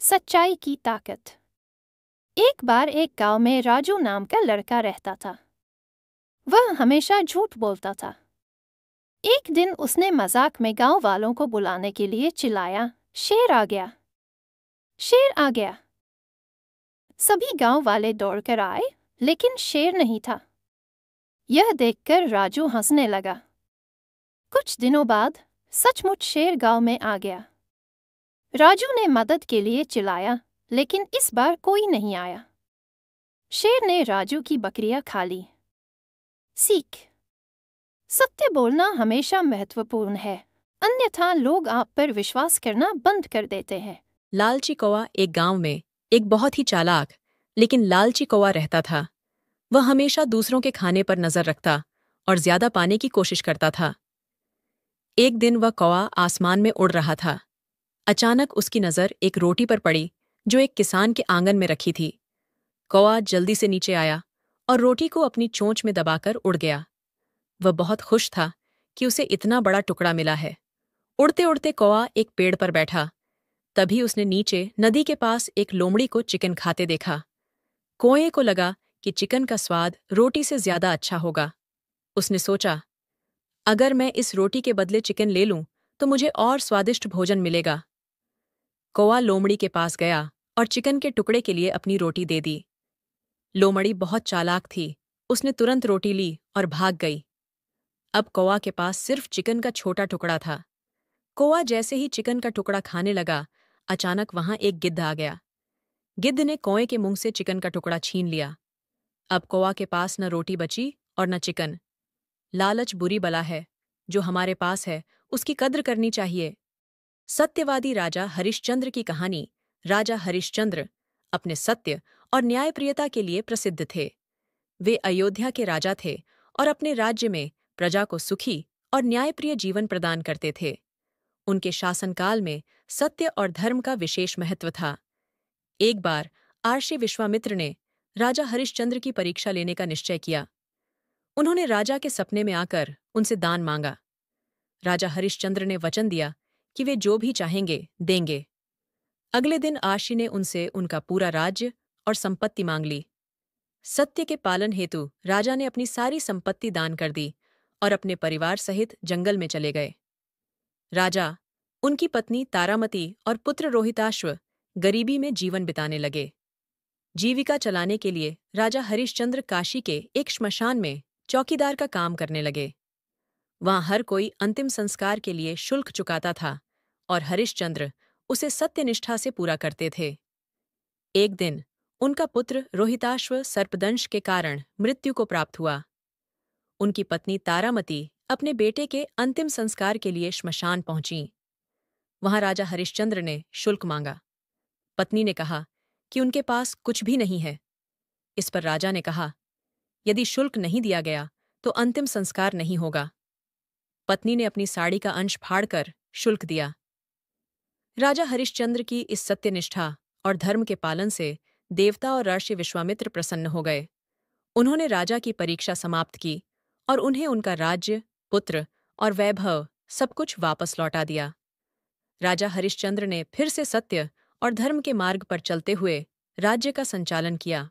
सच्चाई की ताकत। एक बार एक गांव में राजू नाम का लड़का रहता था। वह हमेशा झूठ बोलता था। एक दिन उसने मजाक में गांव वालों को बुलाने के लिए चिल्लाया, शेर आ गया, शेर आ गया। सभी गांव वाले दौड़कर आए, लेकिन शेर नहीं था। यह देखकर राजू हंसने लगा। कुछ दिनों बाद सचमुच शेर गांव में आ गया। राजू ने मदद के लिए चिल्लाया, लेकिन इस बार कोई नहीं आया। शेर ने राजू की बकरियां खा ली। सीख: सत्य बोलना हमेशा महत्वपूर्ण है, अन्यथा लोग आप पर विश्वास करना बंद कर देते हैं। लालची कौवा एक गांव में एक बहुत ही चालाक लेकिन लालची कौवा रहता था। वह हमेशा दूसरों के खाने पर नजर रखता और ज्यादा पाने की कोशिश करता था। एक दिन वह कौवा आसमान में उड़ रहा था। अचानक उसकी नजर एक रोटी पर पड़ी जो एक किसान के आंगन में रखी थी। कौवा जल्दी से नीचे आया और रोटी को अपनी चोंच में दबाकर उड़ गया। वह बहुत खुश था कि उसे इतना बड़ा टुकड़ा मिला है। उड़ते उड़ते कौवा एक पेड़ पर बैठा। तभी उसने नीचे नदी के पास एक लोमड़ी को चिकन खाते देखा। कौवे को लगा कि चिकन का स्वाद रोटी से ज्यादा अच्छा होगा। उसने सोचा, अगर मैं इस रोटी के बदले चिकन ले लूं तो मुझे और स्वादिष्ट भोजन मिलेगा। कौवा लोमड़ी के पास गया और चिकन के टुकड़े के लिए अपनी रोटी दे दी। लोमड़ी बहुत चालाक थी। उसने तुरंत रोटी ली और भाग गई। अब कौवा के पास सिर्फ चिकन का छोटा टुकड़ा था। कौवा जैसे ही चिकन का टुकड़ा खाने लगा, अचानक वहां एक गिद्ध आ गया। गिद्ध ने कौवे के मुंह से चिकन का टुकड़ा छीन लिया। अब कौवा के पास न रोटी बची और न चिकन। लालच बुरी बला है। जो हमारे पास है उसकी कद्र करनी चाहिए। सत्यवादी राजा हरिश्चंद्र की कहानी। राजा हरिश्चंद्र अपने सत्य और न्यायप्रियता के लिए प्रसिद्ध थे। वे अयोध्या के राजा थे और अपने राज्य में प्रजा को सुखी और न्यायप्रिय जीवन प्रदान करते थे। उनके शासनकाल में सत्य और धर्म का विशेष महत्व था। एक बार आर्षि विश्वामित्र ने राजा हरिश्चंद्र की परीक्षा लेने का निश्चय किया। उन्होंने राजा के सपने में आकर उनसे दान मांगा। राजा हरिश्चंद्र ने वचन दिया कि वे जो भी चाहेंगे देंगे। अगले दिन आर्षि ने उनसे उनका पूरा राज्य और संपत्ति मांग ली। सत्य के पालन हेतु राजा ने अपनी सारी संपत्ति दान कर दी और अपने परिवार सहित जंगल में चले गए। राजा, उनकी पत्नी तारामती और पुत्र रोहिताश्व गरीबी में जीवन बिताने लगे। जीविका चलाने के लिए राजा हरिश्चंद्र काशी के एक श्मशान में चौकीदार का काम करने लगे। वहां हर कोई अंतिम संस्कार के लिए शुल्क चुकाता था और हरिश्चंद्र उसे सत्यनिष्ठा से पूरा करते थे। एक दिन उनका पुत्र रोहिताश्व सर्पदंश के कारण मृत्यु को प्राप्त हुआ। उनकी पत्नी तारामती अपने बेटे के अंतिम संस्कार के लिए श्मशान पहुंची। वहां राजा हरिश्चंद्र ने शुल्क मांगा। पत्नी ने कहा कि उनके पास कुछ भी नहीं है। इस पर राजा ने कहा, यदि शुल्क नहीं दिया गया तो अंतिम संस्कार नहीं होगा। पत्नी ने अपनी साड़ी का अंश फाड़कर शुल्क दिया। राजा हरिश्चंद्र की इस सत्यनिष्ठा और धर्म के पालन से देवता और ऋषि विश्वामित्र प्रसन्न हो गए। उन्होंने राजा की परीक्षा समाप्त की और उन्हें उनका राज्य, पुत्र और वैभव सब कुछ वापस लौटा दिया। राजा हरिश्चंद्र ने फिर से सत्य और धर्म के मार्ग पर चलते हुए राज्य का संचालन किया।